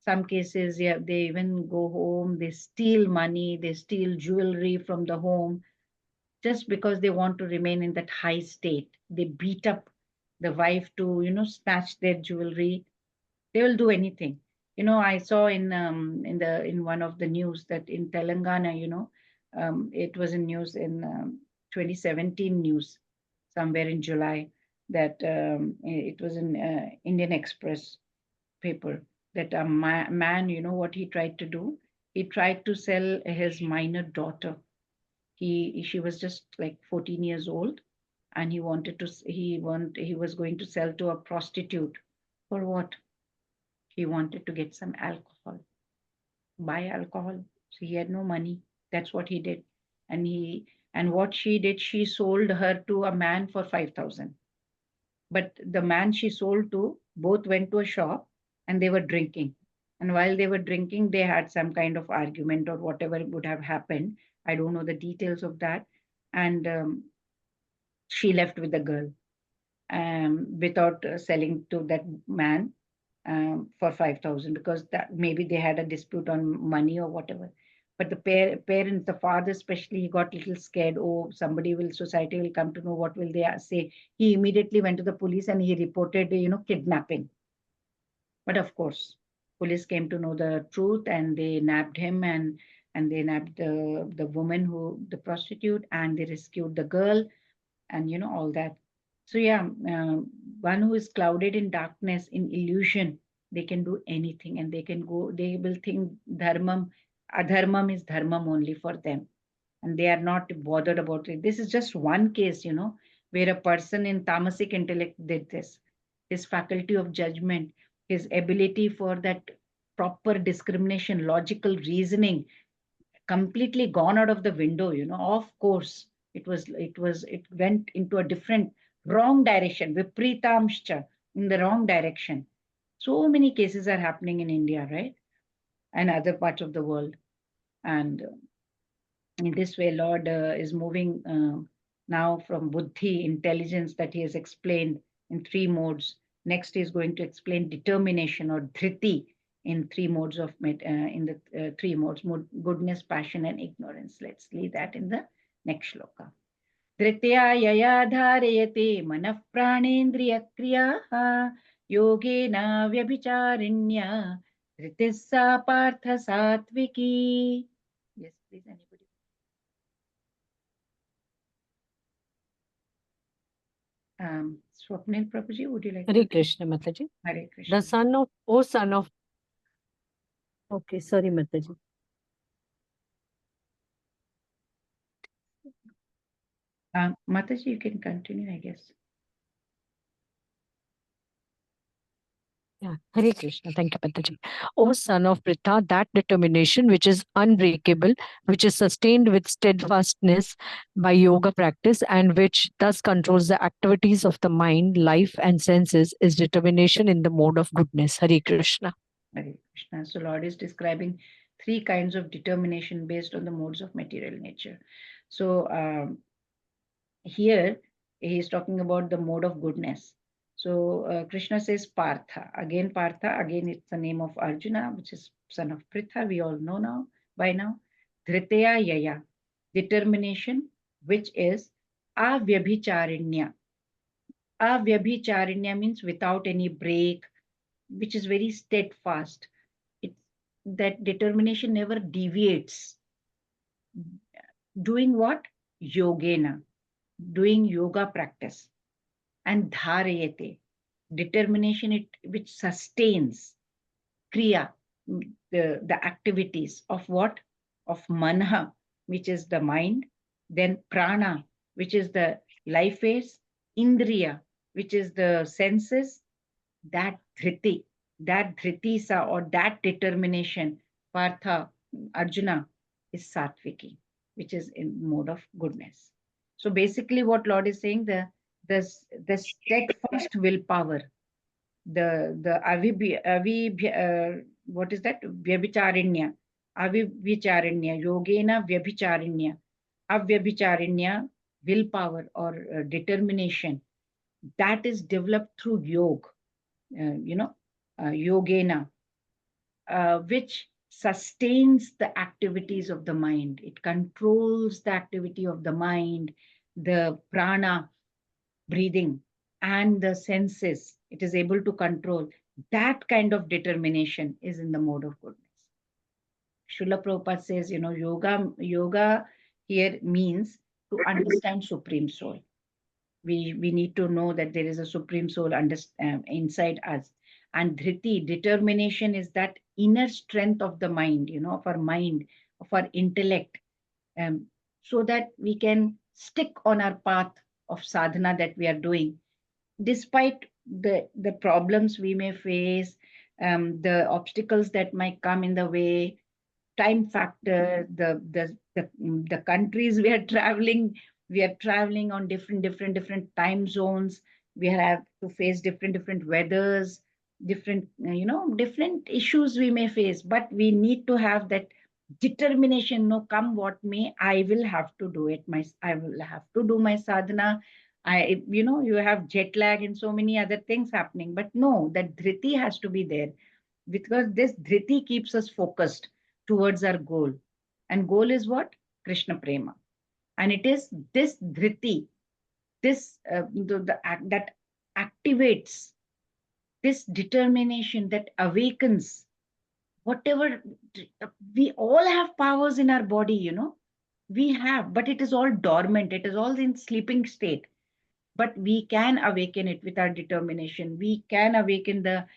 Speaker 1: Some cases, yeah, they even go home, they steal money, they steal jewelry from the home just because they want to remain in that high state. They beat up the wife to, snatch their jewelry. They will do anything. I saw in one of the news that in Telangana, it was in news in 2017 news, somewhere in July, that it was in Indian Express paper, that a man, what he tried to do? He tried to sell his minor daughter. She was just like 14 years old, and he was going to sell to a prostitute. For what? He wanted to get some alcohol, buy alcohol. So he had no money. That's what he did. And what she did, she sold her to a man for 5,000. But the man she sold to, both went to a shop and they were drinking. And while they were drinking, they had some kind of argument or whatever would have happened. I don't know the details of that. And she left with the girl without selling to that man for 5,000, because that maybe they had a dispute on money or whatever. But the parents, the father especially, he got a little scared. Oh, society will come to know, what will they say? He immediately went to the police and he reported, kidnapping. But of course, police came to know the truth and they nabbed him, and they nabbed the woman, the prostitute, and they rescued the girl, and all that. So yeah, one who is clouded in darkness, in illusion, they can do anything, and they will think adharmam is dharmam only for them, and they are not bothered about it. This is just one case, where a person in tamasic intellect did this. his faculty of judgment, his ability for that proper discrimination, logical reasoning, completely gone out of the window, of course. It went into a different wrong direction, vipritamscha, in the wrong direction. So many cases are happening in India, right? And other parts of the world. And in this way, Lord is moving now from buddhi, intelligence, that he has explained in 3 modes. Next, he is going to explain determination, or dhriti, in 3 modes of in the 3 modes: goodness, passion, and ignorance. Let's leave that in the next shloka. Dhritya yaya dharayate manah pranendriya kriyaha yogena vyabhicharinya dhritissa partha satviki. Yes, please, anybody. Swapnil Prabhuji, would you like
Speaker 5: Hare
Speaker 1: to?
Speaker 5: Krishna, Mataji.
Speaker 1: Hare Krishna.
Speaker 5: The son of, O son of, okay, sorry, Mataji.
Speaker 1: Mataji, you can continue, I guess.
Speaker 5: Yeah, Hare Krishna. Thank you, Mataji. O son of Pritha, that determination which is unbreakable, which is sustained with steadfastness by yoga practice, and which thus controls the activities of the mind, life, and senses, is determination in the mode of goodness. Hare Krishna.
Speaker 1: Hare Krishna. So Lord is describing 3 kinds of determination based on the modes of material nature. So here he is talking about the mode of goodness. So Krishna says Partha. Again Partha, again it's the name of Arjuna, which is son of Pritha. We all know now, by now. Dhriteya yaya, determination, which is avyabhicharinya. Avyabhicharinya means without any break, which is very steadfast. It's that determination never deviates. Doing what? Yogena, doing yoga practice. And dharayate, determination which sustains kriya, the activities of what? Of manha, which is the mind, then prana, which is the life phase, indriya, which is the senses, that dhritisa, or that determination, Partha, Arjuna, is satviki, which is in mode of goodness. So basically what Lord is saying, the steadfast willpower, what is that? Vyabhicharinya, avibhicharinya, yogena vyabhicharinya, avyabhicharinya, willpower or determination, that is developed through yoga, yogena, which sustains the activities of the mind. It controls the activity of the mind, the prana, breathing, and the senses. It is able to control. That kind of determination is in the mode of goodness. Srila Prabhupada says, yoga here means to understand Supreme Soul. We need to know that there is a Supreme Soul inside us. And dhriti, determination, is that inner strength of the mind, of our mind, of our intellect, so that we can stick on our path of sadhana that we are doing, despite the problems we may face, the obstacles that might come in the way, time factor, the countries we are traveling on different time zones. We have to face different weathers, different different issues we may face, but we need to have that determination. No, come what may, I will have to do it. I will have to do my sadhana. You have jet lag and so many other things happening, but no, that dhriti has to be there, because this dhriti keeps us focused towards our goal. And goal is what? Krishna Prema. And it is this dhriti, this that activates this determination, that awakens whatever. We all have powers in our body, we have, but it is all dormant. It is all in sleeping state. But we can awaken it with our determination. We can awaken the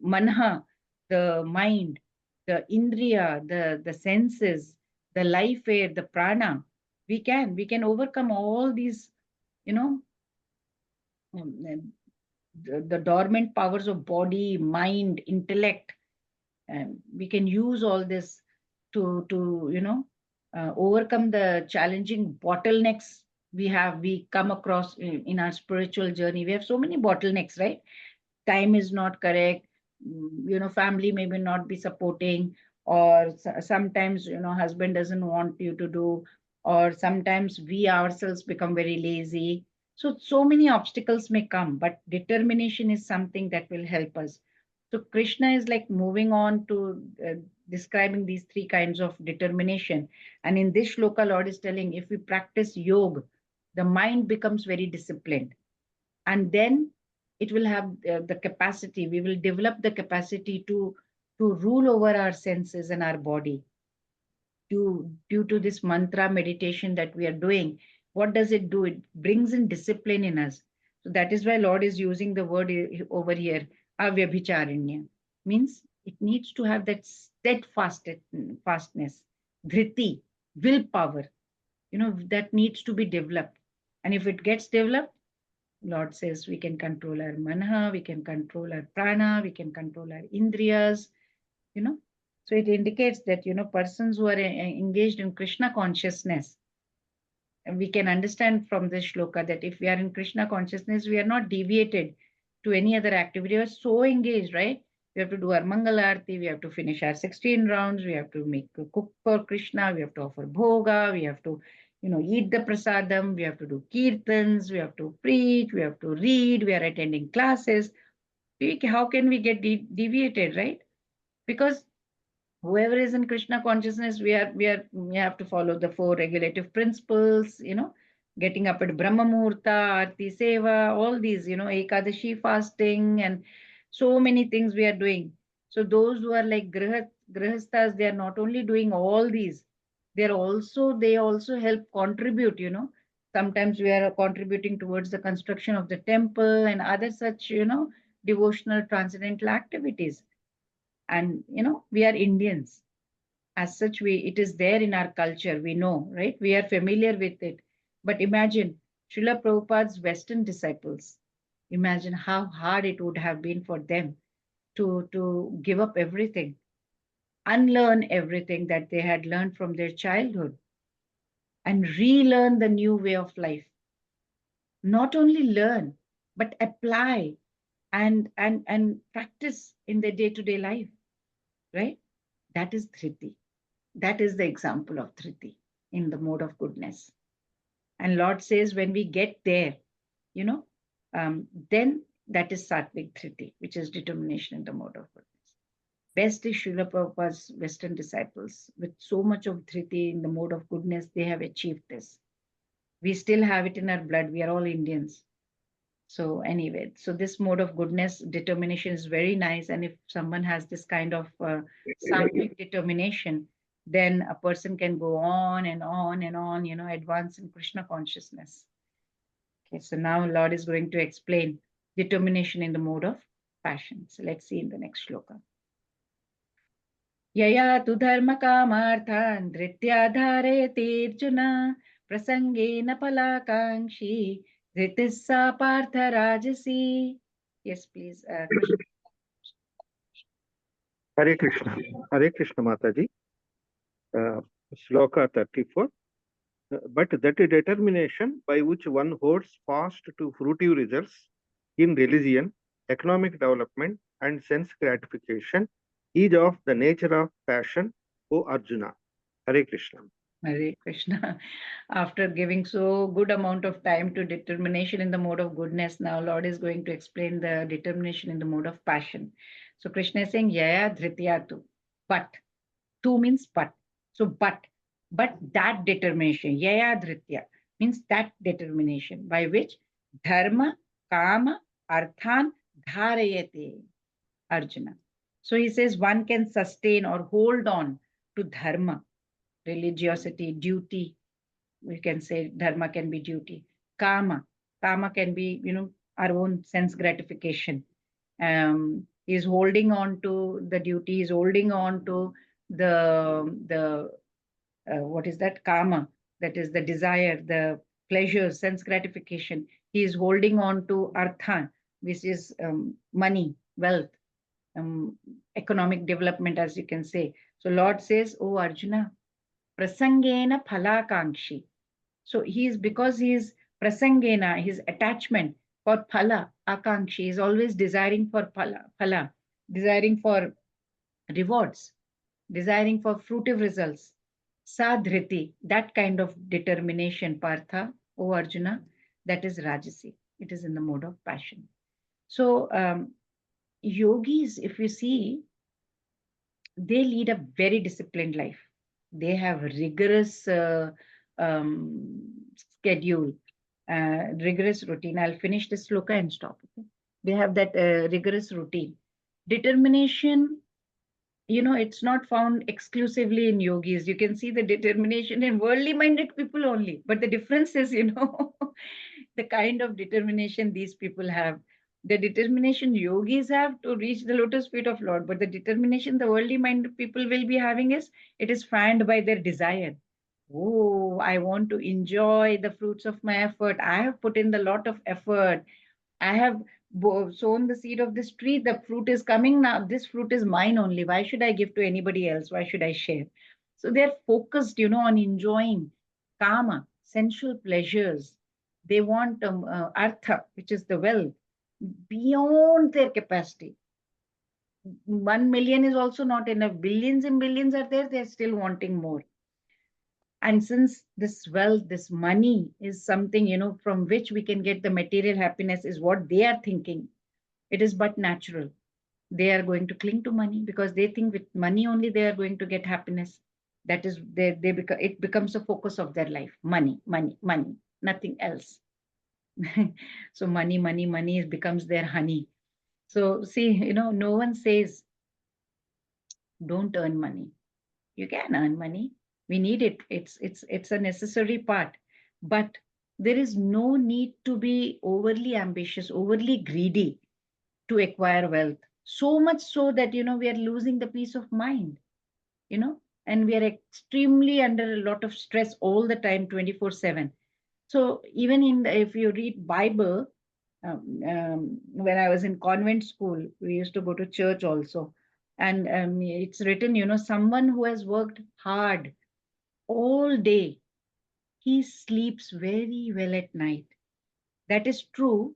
Speaker 1: manha, the mind, the indriya, the senses, the life air, the prana. We can overcome all these, the dormant powers of body, mind, intellect. And we can use all this to overcome the challenging bottlenecks we come across in our spiritual journey. We have so many bottlenecks, right? Time is not correct. Family maybe not be supporting, or sometimes husband doesn't want you to do, or sometimes we ourselves become very lazy. So many obstacles may come, but determination is something that will help us. So Krishna is like moving on to describing these three kinds of determination. And in this shloka, Lord is telling, if we practice yoga, the mind becomes very disciplined, and then it will have the capacity, we will develop the capacity to rule over our senses and our body. Due to this mantra meditation that we are doing, what does it do? It brings in discipline in us. So that is why Lord is using the word over here, avyabhicharanya. Means it needs to have that fastness, dhriti, willpower, that needs to be developed. And if it gets developed, Lord says we can control our manha, we can control our prana, we can control our indriyas, you know. So it indicates that, persons who are engaged in Krishna consciousness, and we can understand from this shloka that if we are in Krishna consciousness, we are not deviated to any other activity. We are so engaged, right? We have to do our Mangal Arti, we have to finish our 16 rounds, we have to make a cook for Krishna, we have to offer bhoga, we have to, eat the prasadam, we have to do kirtans, we have to preach, we have to read, we are attending classes. How can we get deviated, right? Because whoever is in Krishna consciousness, we have to follow the four regulative principles, getting up at Brahma Muhurta, Arti Seva, all these, Ekadashi fasting, and so many things we are doing. So those who are like grihasthas, they are not only doing all these, they also help contribute, Sometimes we are contributing towards the construction of the temple and other such, devotional transcendental activities. And we are Indians. As such, it is there in our culture, we know, right? We are familiar with it. But imagine Srila Prabhupada's Western disciples. Imagine how hard it would have been for them to give up everything, unlearn everything that they had learned from their childhood, and relearn the new way of life. Not only learn, but apply and practice in their day-to-day life, right? That is Dhriti. That is the example of Dhriti in the mode of goodness. And Lord says when we get there, then that is Sattvic Dhriti, which is determination in the mode of goodness. Best is Srila Prabhupada's Western disciples. With so much of Dhriti in the mode of goodness, they have achieved this. We still have it in our blood. We are all Indians. So anyway, so this mode of goodness, determination is very nice. And if someone has this kind of sattvic determination, then a person can go on and on and on, advance in Krishna consciousness. Okay, so now Lord is going to explain determination in the mode of passion. So let's see in the next shloka. Yaya tu dharma kamarthan dhritya dharayate Arjuna prasangena palakangshi dhritissa partha rajasi. Yes, please.
Speaker 7: Hare Krishna. Hare Krishna Mataji. Sloka 34. But that determination by which one holds fast to fruitive results in religion, economic development, and sense gratification is of the nature of passion, O Arjuna. Hare Krishna.
Speaker 1: Hare Krishna. After giving so good amount of time to determination in the mode of goodness, now Lord is going to explain the determination in the mode of passion. So Krishna is saying, Yaya Dhritya tu. But. Tu means but. So but that determination, Yaya Dhritya, means that determination by which dharma, kama, arthan, dharayate Arjuna. So he says one can sustain or hold on to dharma, religiosity, duty. We can say dharma can be duty. Kama can be, our own sense gratification. He's holding on to the duty, he's holding on to the what is that? Kama, that is the desire, the pleasure, sense gratification. He is holding on to artha, which is money, wealth, economic development, as you can say. So Lord says, oh Arjuna, prasangena phalakankshi. So because he is prasangena, his attachment for phala, akankshi, is always desiring for phala, desiring for rewards, desiring for fruitive results. Sadhriti, that kind of determination, Partha, O Arjuna, that is Rajasi. It is in the mode of passion. So yogis, if you see, they lead a very disciplined life. They have rigorous schedule, rigorous routine. I'll finish this sloka and stop. Okay? They have that rigorous routine. Determination, it's not found exclusively in yogis. You can see the determination in worldly minded people only. But the difference is, the kind of determination these people have. The determination yogis have to reach the lotus feet of Lord, but the determination the worldly minded people will be having it is fanned by their desire. Oh, I want to enjoy the fruits of my effort. I have put in a lot of effort. I have sown the seed of this tree. The fruit is coming now. This fruit is mine only. Why should I give to anybody else? Why should I share? So they're focused, on enjoying kama, sensual pleasures. They want artha, which is the wealth, beyond their capacity. 1 million is also not enough. Billions and billions are there. They're still wanting more. And since this wealth, this money is something, from which we can get the material happiness, is what they are thinking. It is but natural. They are going to cling to money because they think with money only they are going to get happiness. That is, it becomes a focus of their life. Money, money, money, nothing else. So money becomes their honey. So see, no one says, don't earn money. You can earn money. We need it. It's a necessary part. But there is no need to be overly ambitious, overly greedy to acquire wealth. So much so that, we are losing the peace of mind, and we are extremely under a lot of stress all the time, 24/7. So even if you read Bible, when I was in convent school, we used to go to church also. And it's written, someone who has worked hard all day, he sleeps very well at night. That is true,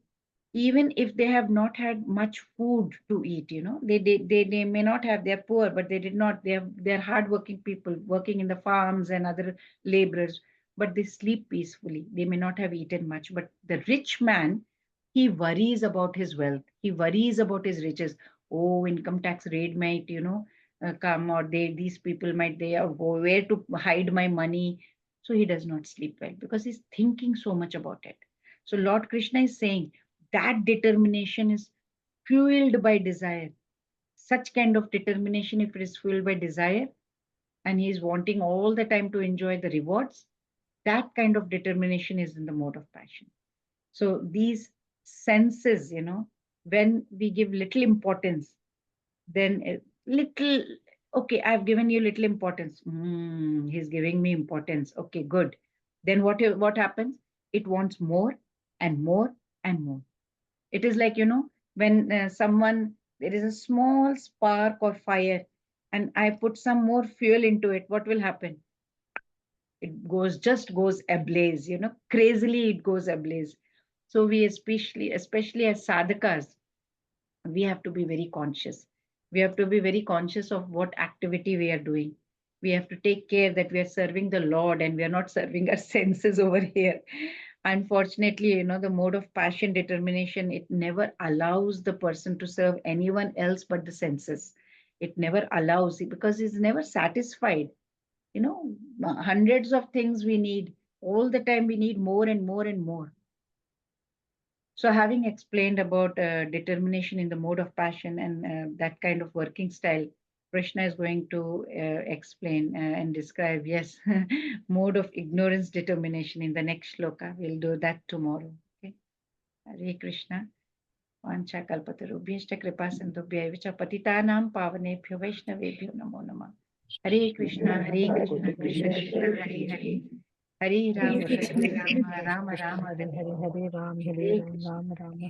Speaker 1: even if they have not had much food to eat. They may not have, they're poor, but they're hardworking people working in the farms and other laborers, but they sleep peacefully. They may not have eaten much, but the rich man, he worries about his wealth. He worries about his riches. Oh, income tax raid might, come, or these people might, go where to hide my money. So he does not sleep well because he's thinking so much about it. So Lord Krishna is saying that determination is fueled by desire. Such kind of determination, if it is fueled by desire, and he is wanting all the time to enjoy the rewards, that kind of determination is in the mode of passion. So these senses, when we give little importance, then little, okay, I've given you little importance. He's giving me importance. Okay, good. Then what happens? It wants more and more and more. It is like, when there is a small spark or fire, and I put some more fuel into it, what will happen? It just goes ablaze, crazily it goes ablaze. So we especially as sadhakas, we have to be very conscious. We have to be very conscious of what activity we are doing. We have to take care that we are serving the Lord and we are not serving our senses over here. Unfortunately, the mode of passion determination, it never allows the person to serve anyone else but the senses. It never allows it because he's never satisfied. Hundreds of things we need. All the time we need more and more and more. So having explained about determination in the mode of passion and that kind of working style, Krishna is going to explain and describe, yes, mode of ignorance determination in the next shloka. We'll do that tomorrow. Okay. Hare Krishna. Vancha kalpatarubhyashta kripa sindhubhya vicha patitanam pavanebhyo vaishnavebhyo namo namah. Hare Krishna, Krishna Krishna, Hare Hare. Hare Rama, Rama Rama,
Speaker 5: Hare Hare, Hare Ram, Hare
Speaker 1: Hare
Speaker 5: Ram,
Speaker 1: Krishna.
Speaker 5: Ram Ram.